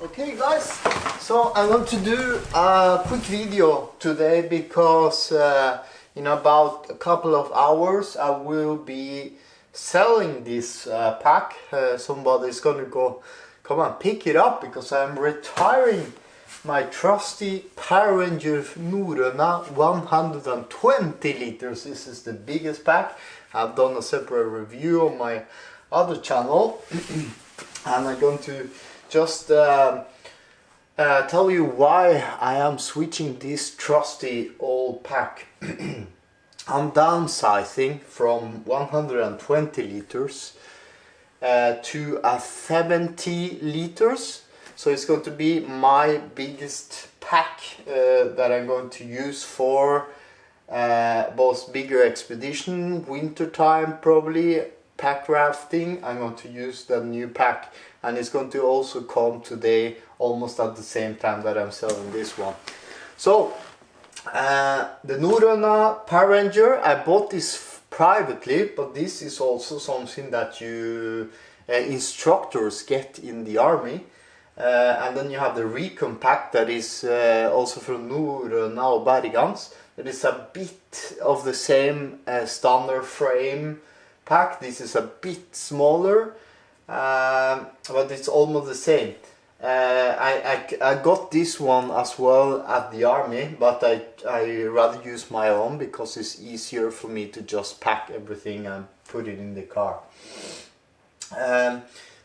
Okay guys, so I'm going to do a quick video today because in about a couple of hours I will be selling this pack. Somebody's gonna come and pick it up because I'm retiring my trusty Pararanger Norrøna 120 liters. This is the biggest pack. I've done a separate review on my other channel and I'm going to just tell you why I am switching this trusty old pack. I'm downsizing from 120 liters to a 70 liters. So it's going to be my biggest pack that I'm going to use for both bigger expedition, winter time probably, pack rafting. I'm going to use the new pack, and it's going to also come today almost at the same time that I'm selling this one. So the Norrøna Pararanger, I bought this privately, but this is also something that you instructors get in the army. And then you have the Recon pack that is also from Norrøna Pararanger. It is a bit of the same standard frame pack. This is a bit smaller, but it's almost the same. I got this one as well at the army, but I rather use my own because it's easier for me to just pack everything and put it in the car.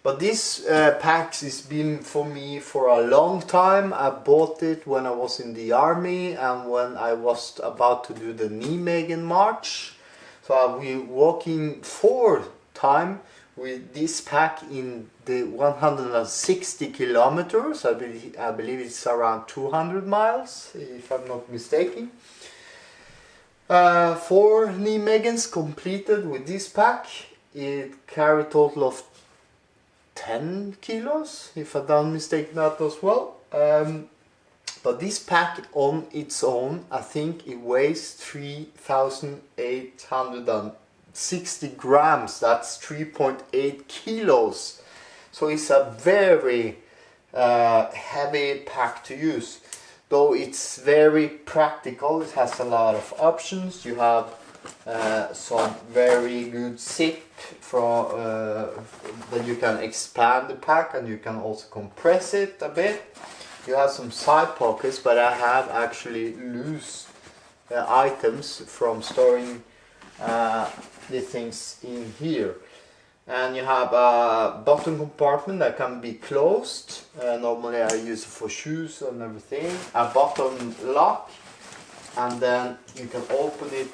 But this pack has been for me for a long time. I bought it when I was in the army and when I was about to do the Nijmegen march. So I've been walking 4 times with this pack in the 160 kilometers. I believe it's around 200 miles, if I'm not mistaken. 4 Nijmegens completed with this pack. It carried a total of 10 kilos, if I don't mistake that as well. But this pack on its own, I think it weighs 3,860 grams. That's 3.8 kilos. So it's a very heavy pack to use. Though it's very practical, it has a lot of options. You have some very good zip that you can expand the pack, and you can also compress it a bit. You have some side pockets, but I have actually loose items from storing the things in here. And you have a bottom compartment that can be closed. Normally I use it for shoes and everything. A bottom lock, and then you can open it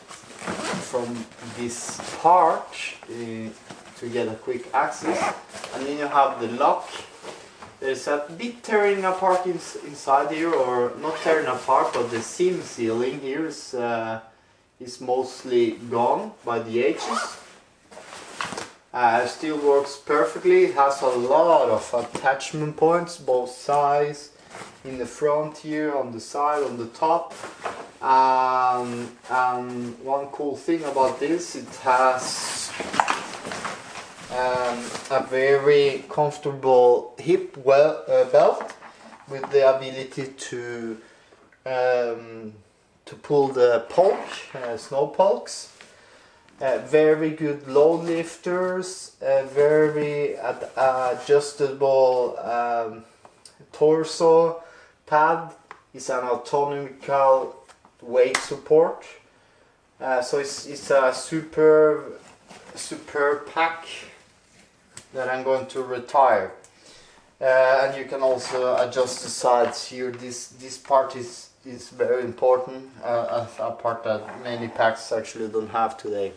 from this part to get a quick access. And then you have the lock. There's a bit tearing apart inside here, or not tearing apart, but the seam sealing here is mostly gone by the edges. Still works perfectly. It has a lot of attachment points, both sides, in the front here, on the side, on the top. And one cool thing about this, it has a very comfortable hip belt with the ability to pull the pulk, snow pulks. Very good load lifters, very adjustable torso pad. It's an autonomical weight support. So it's a super pack that I'm going to retire. And you can also adjust the sides here. This part is very important, a part that many packs actually don't have today.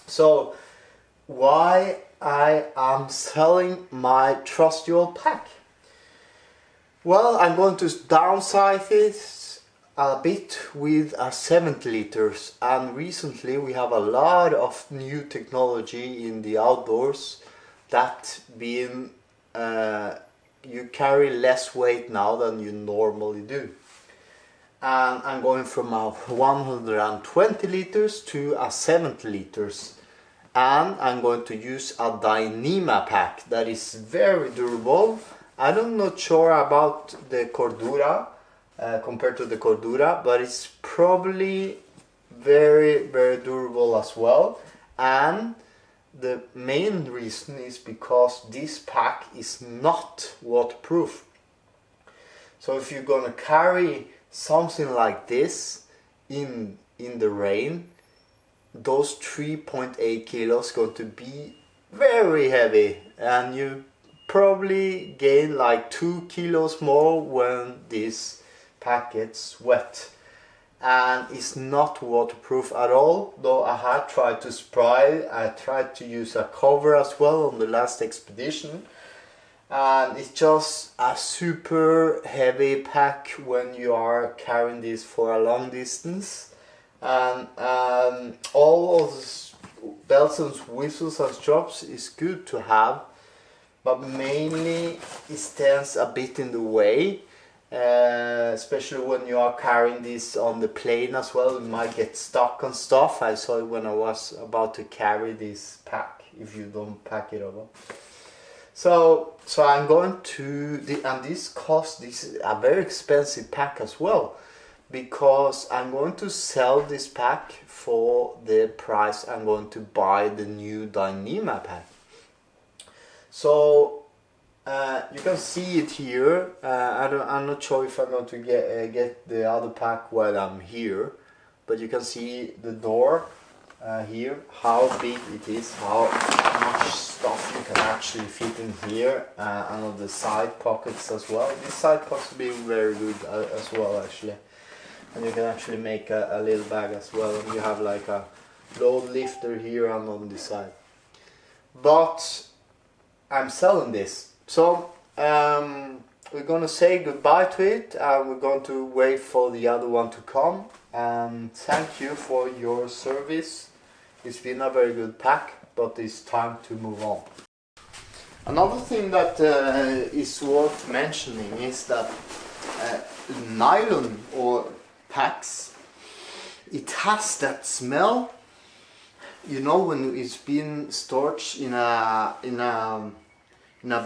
So why I am selling my trusty old pack? Well, I'm going to downsize it a bit with a 70 liters, and recently we have a lot of new technology in the outdoors that being you carry less weight now than you normally do. And I'm going from a 120 liters to a 70 liters, and I'm going to use a Dyneema pack that is very durable I'm not sure about the Cordura compared to the Cordura, but it's probably very durable as well. And the main reason is because this pack is not waterproof. So if you're gonna carry something like this in the rain, those 3.8 kilos going to be very heavy, and you probably gain like 2 kilos more when this pack gets wet. And it's not waterproof at all, though I had tried to spray. I tried to use a cover as well on the last expedition, and it's just a super heavy pack when you are carrying this for a long distance. And all of the bells and whistles and straps is good to have, but mainly it stands a bit in the way. Especially when you are carrying this on the plane as well, you might get stuck on stuff. I saw it when I was about to carry this pack, if you don't pack it over. So I'm going to, and this is a very expensive pack as well, because I'm going to sell this pack for the price I'm going to buy the new Dyneema Pack. So you can see it here. I'm not sure if I'm going to get the other pack while I'm here, but you can see the door here, how big it is, how much stuff you can actually fit in here, and on the side pockets as well. This side pockets being very good as well actually, and you can actually make a little bag as well, and you have like a load lifter here and on this side. But I'm selling this. So we're gonna say goodbye to it, and we're going to wait for the other one to come. And thank you for your service. It's been a very good pack, but it's time to move on. Another thing that is worth mentioning is that nylon or packs, it has that smell. You know, when it's been stored in a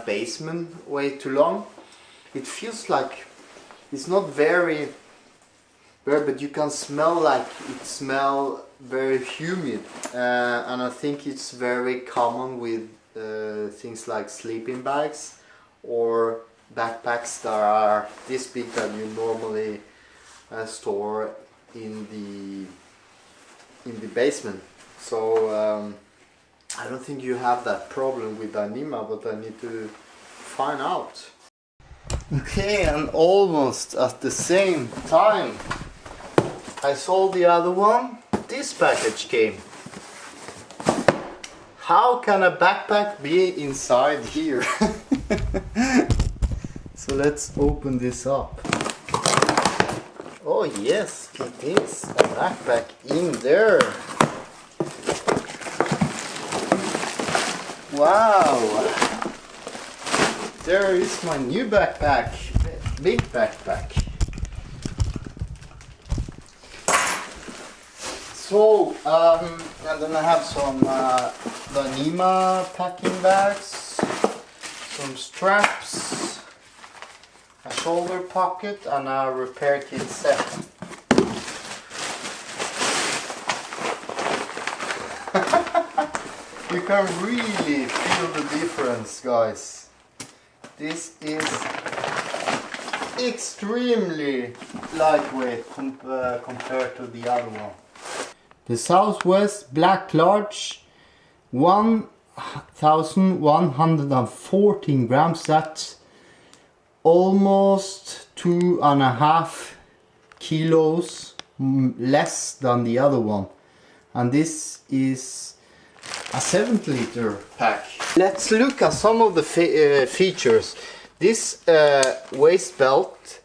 basement way too long, it feels like it's not very, but you can smell like it smells very humid, and I think it's very common with things like sleeping bags or backpacks that are this big that you normally store in the basement. So I don't think you have that problem with Dyneema, but I need to find out. Okay, and almost at the same time I sold the other one, this package came. How can a backpack be inside here? So let's open this up. Oh yes, it is a backpack in there. Wow, there is my new backpack, big backpack. So, and then I have some Dyneema packing bags, some straps, a shoulder pocket, and a repair kit set. You can really feel the difference, guys. This is extremely lightweight compared to the other one. The Southwest Black Large, 1114 grams. That's almost 2.5 kilos less than the other one. And this is a 7-liter pack. Let's look at some of the features. This waist belt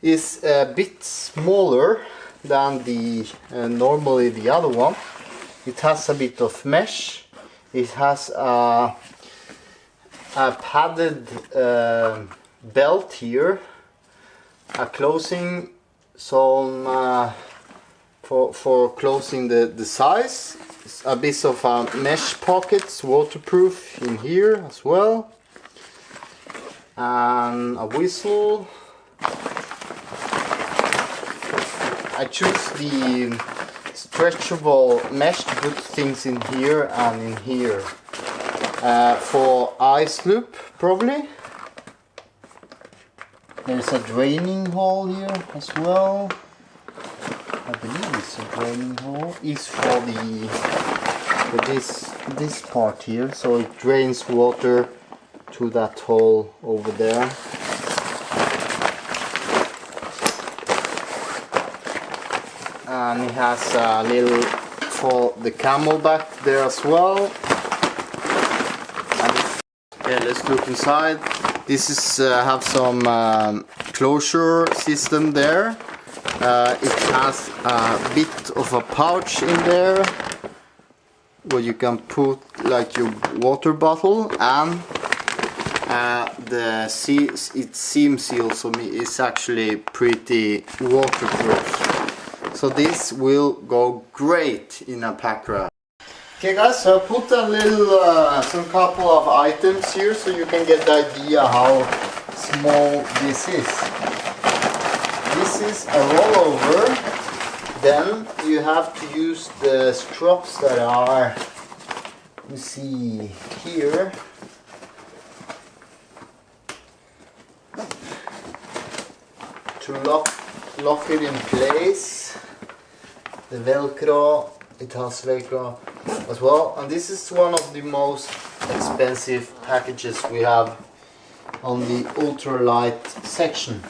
is a bit smaller than the normally the other one. It has a bit of mesh. It has a padded belt here, a closing, some for closing the size. A bit of mesh pockets, waterproof in here as well. and a whistle. I choose the stretchable mesh to put things in here and in here. For ice loop, probably. There's a draining hole here as well. I believe it's a draining hole. It's for this part here, so it drains water to that hole over there. And it has a little for the camel back there as well. And okay, let's look inside. This is have some closure system there. It has a bit of a pouch in there where you can put like your water bottle, and it seam seal, so it's actually pretty waterproof. So this will go great in a pack raft. Okay guys, so I put a little, some couple of items here so you can get the idea how small this is. This is a rollover. Then you have to use the straps that are, let me see, here. To lock it in place. The Velcro, it has Velcro as well, and this is one of the most expensive packages we have on the Ultralight section.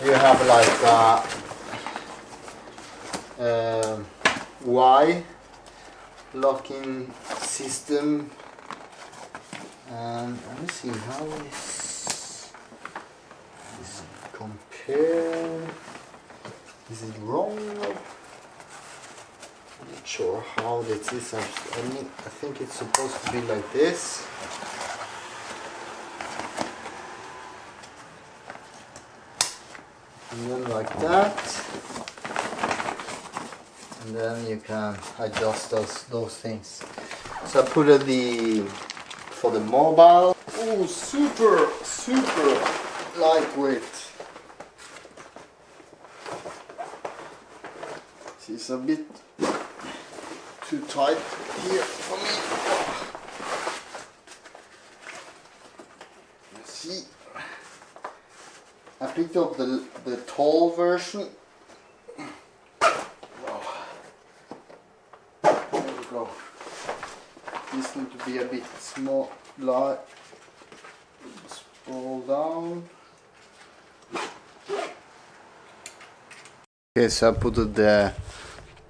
You have like a Y locking system, and let me see how this compare. Is it wrong? I'm not sure how this is. I think it's supposed to be like this. And then like that. And then you can adjust those things. So I put for the mobile. Oh, super lightweight. It's a bit too tight here for me. Let's see. I picked up the tall version. Wow. There we go. This needs to be a bit small, light. Scroll down. Okay, so I put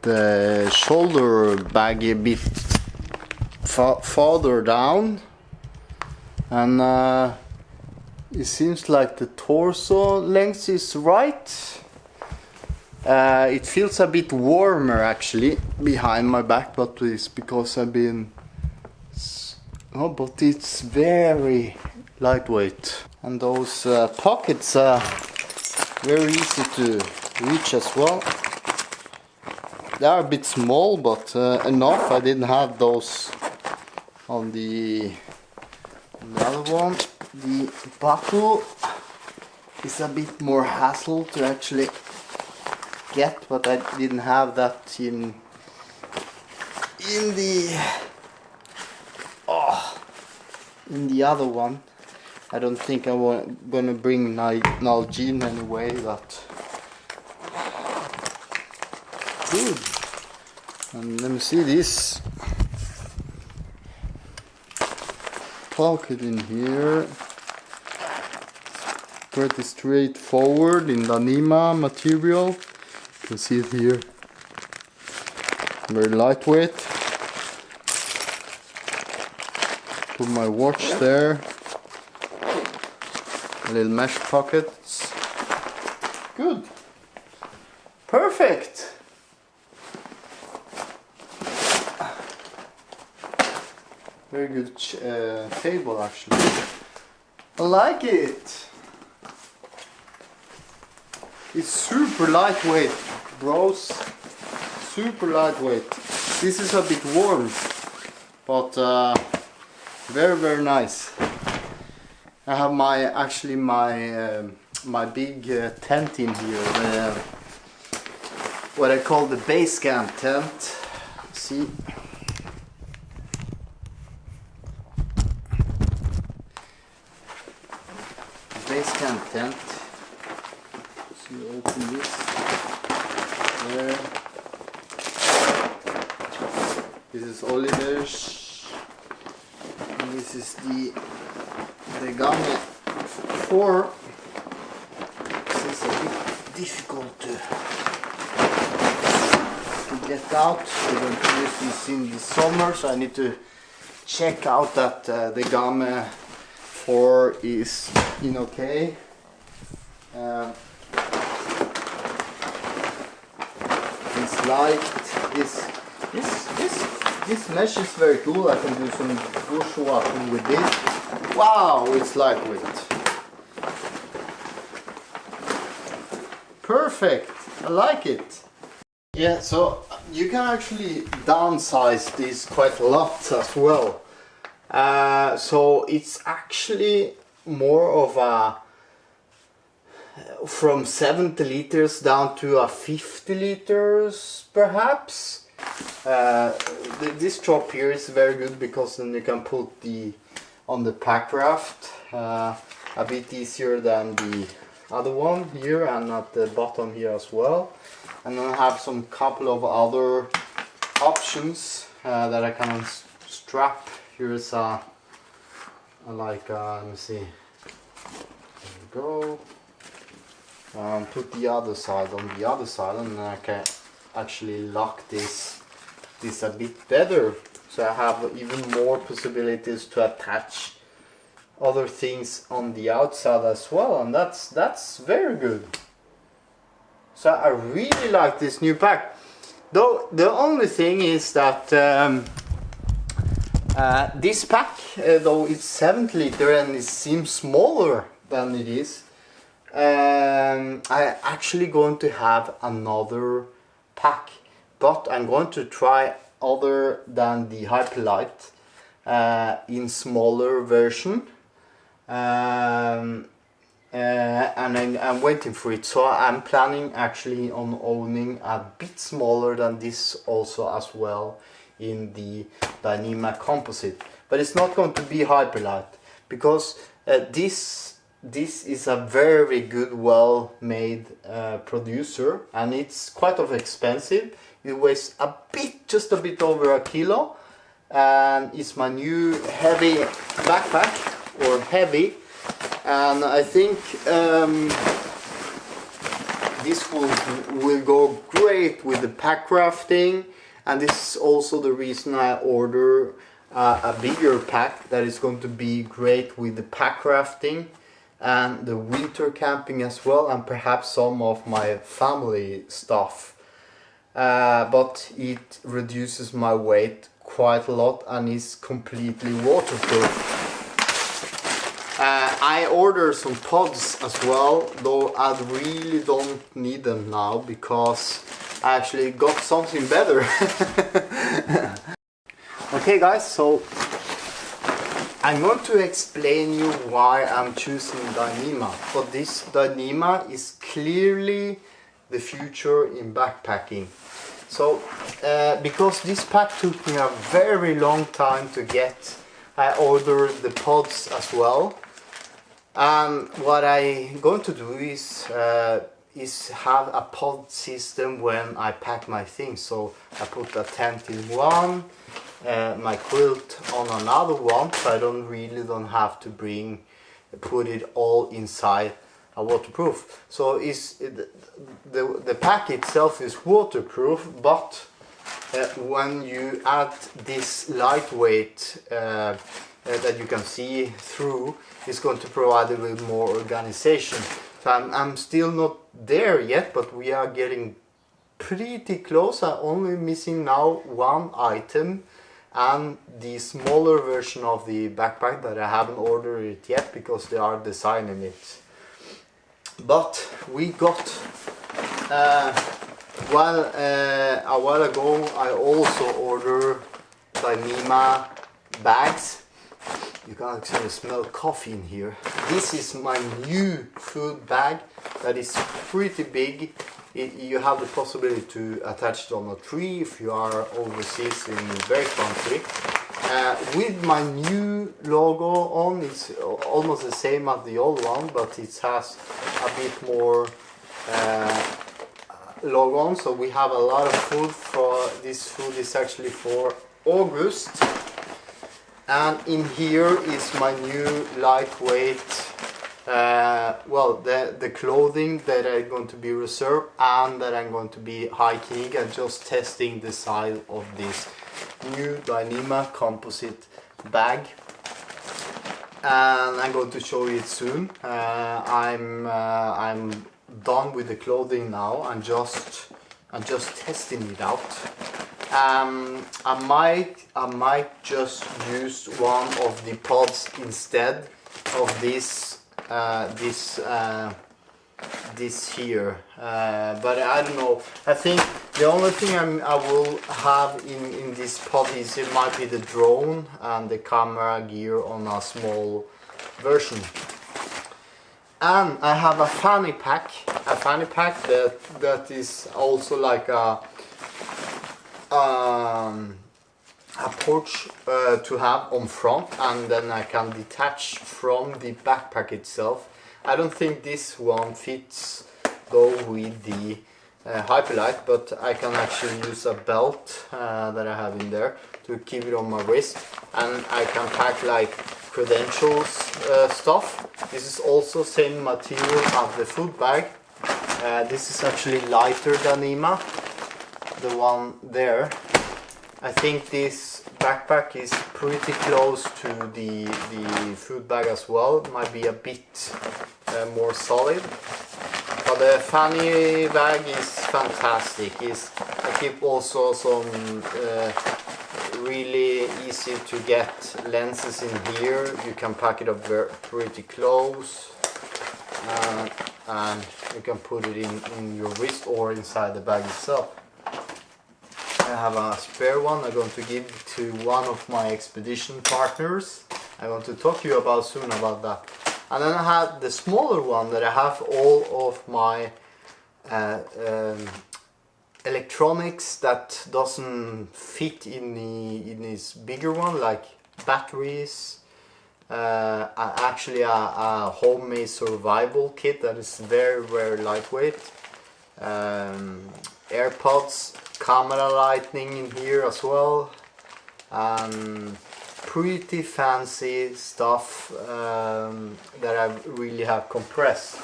the shoulder bag a bit farther down, and it seems like the torso length is right. It feels a bit warmer actually behind my back, but it's because I've been... Oh, but it's very lightweight, and those pockets are very easy to reach as well. They are a bit small, but enough. I didn't have those on the other one. The buckle is a bit more hassle to actually get, but I didn't have that in the other one. I don't think I'm gonna bring Nalgene anyway, but good. And let me see this pocket in here. Pretty straightforward in Dyneema material. You can see it here. Very lightweight. Put my watch there. A little mesh pockets. Good. Perfect. Very good table actually. I like it. It's super lightweight, bros. Super lightweight. This is a bit warm, but very, very nice. I have my big tent in here, what I call the base camp tent. See, base camp tent. So you open this there. This is Oliver's, and this is the Game 4. This is a bit difficult to get out. We're going to use this in the summer, so I need to check out that the Game 4 is in okay. This light, this mesh is very cool. I can do some bushwalking with this. Wow, it's lightweight. Perfect, I like it. Yeah, so you can actually downsize this quite a lot as well. So it's actually more of a from 70 liters down to a 50 liters perhaps. This drop here is very good because then you can put on the pack raft a bit easier than the other one here, and at the bottom here as well. And then I have some couple of other options that I can strap. Here's let me see. There we go. Put the other side on the other side, and then I can actually lock this a bit better. So I have even more possibilities to attach other things on the outside as well, and that's very good. So I really like this new pack. Though the only thing is that this pack, though it's 70 liter and it seems smaller than it is, I'm actually going to have another pack, but I'm going to try other than the Hyperlight in smaller version. And I'm waiting for it, so I'm planning actually on owning a bit smaller than this also as well in the Dyneema composite, but it's not going to be Hyperlight because this is a very good, well made producer, and it's quite expensive. It weighs just a bit over a kilo, and it's my new heavy backpack, or heavy. And I think this will go great with the pack rafting, and this is also the reason I order a bigger pack that is going to be great with the pack rafting and the winter camping as well, and perhaps some of my family stuff. But it reduces my weight quite a lot and is completely waterproof. I ordered some pods as well, though I really don't need them now because I actually got something better. Okay guys, so I'm going to explain you why I'm choosing Dyneema. But this Dyneema is clearly the future in backpacking. So because this pack took me a very long time to get, I ordered the pods as well. And what I'm going to do is have a pod system when I pack my things. So I put a tent in one, my quilt on another one, so I don't have to put it all inside a waterproof. So the pack itself is waterproof, but when you add this lightweight that you can see through, it's going to provide a little more organization. So I'm still not there yet, but we are getting pretty close. I'm only missing now one item, and the smaller version of the backpack that I haven't ordered it yet because they are designing it. But we got a while ago I also ordered Dyneema bags. You can actually smell coffee in here. This is my new food bag that is pretty big. You have the possibility to attach it on a tree if you are overseas in a very country. With my new logo on, it's almost the same as the old one, but it has a bit more logo on. So we have a lot of food. For this food is actually for August. And in here is my new lightweight, the clothing that I'm going to be reserved and that I'm going to be hiking and just testing the size of this new Dyneema composite bag. And I'm going to show you it soon. I'm done with the clothing now. I'm just testing it out. I might just use one of the pods instead of this here, but I don't know. I think the only thing I will have in this pod is it might be the drone and the camera gear on a small version. And I have a fanny pack that is also like a pouch to have on front, and then I can detach from the backpack itself. I don't think this one fits though with the Hyperlight, but I can actually use a belt that I have in there to keep it on my wrist, and I can pack like credentials stuff. This is also same material as the food bag. This is actually lighter than Dyneema, the one there. I think this backpack is pretty close to the food bag as well. Might be a bit more solid. But the fanny bag is fantastic. I keep also some really easy to get lenses in here. You can pack it up pretty close. And you can put it in your wrist or inside the bag itself. I have a spare one I'm going to give to one of my expedition partners. I'm going to talk to you about soon about that. And then I have the smaller one that I have all of my electronics that doesn't fit in this bigger one, like batteries, actually a homemade survival kit that is very, very lightweight, AirPods, camera lighting in here as well, and pretty fancy stuff that I really have compressed.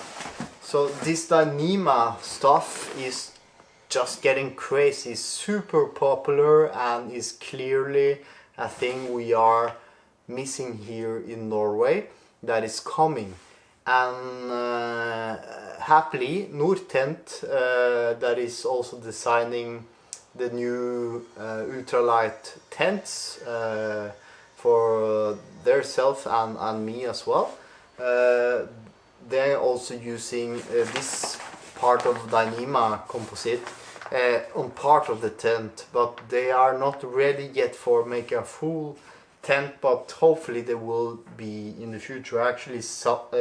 So this Dyneema stuff is just getting crazy, super popular, and is clearly a thing we are missing here in Norway that is coming. And happily Nortent that is also designing the new ultralight tents for their self and me as well. They're also using this part of Dyneema composite on part of the tent, but they are not ready yet for making a full tent, but hopefully they will be in the future. I actually sent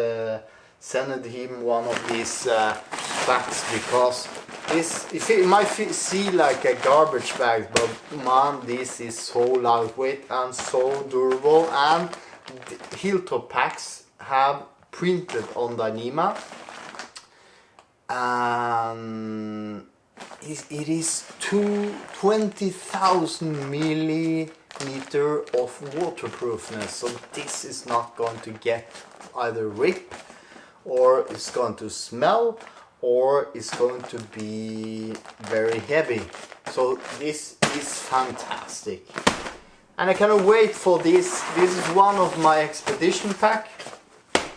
him one of these bags because this, it might see like a garbage bag, but man, this is so lightweight and so durable. And the hilltop packs have printed on Dyneema, and it is 20,000 millimeter of waterproofness, so this is not going to get either rip, or it's going to smell, or it's going to be very heavy. So this is fantastic, and I cannot wait for this. This is one of my expedition pack,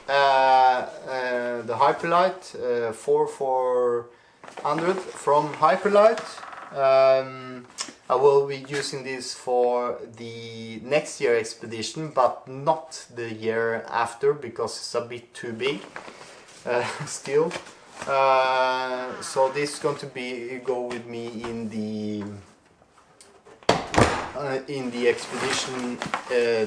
the Hyperlight 4400 from Hyperlight. I will be using this for the next year expedition, but not the year after because it's a bit too big still. So this is going to go with me in the expedition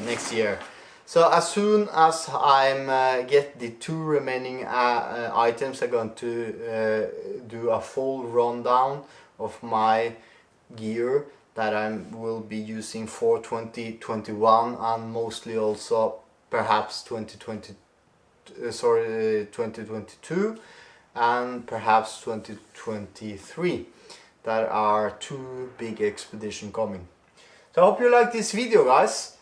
next year. So as soon as I get the 2 remaining items, I'm going to do a full rundown of my gear that I will be using for 2021 and mostly also perhaps 2022 and perhaps 2023. There are 2 big expeditions coming. So I hope you like this video, guys.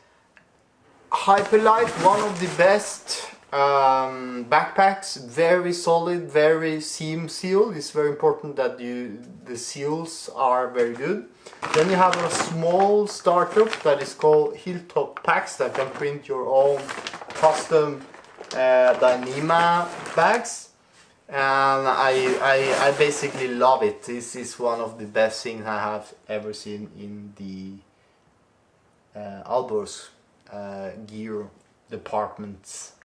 Hyperlight, one of the best backpacks, very solid, very seam sealed. It's very important that the seals are very good. Then you have a small startup that is called Hilltop Packs that can print your own custom Dyneema bags, and I basically love it. This is one of the best things I have ever seen in the outdoors gear departments.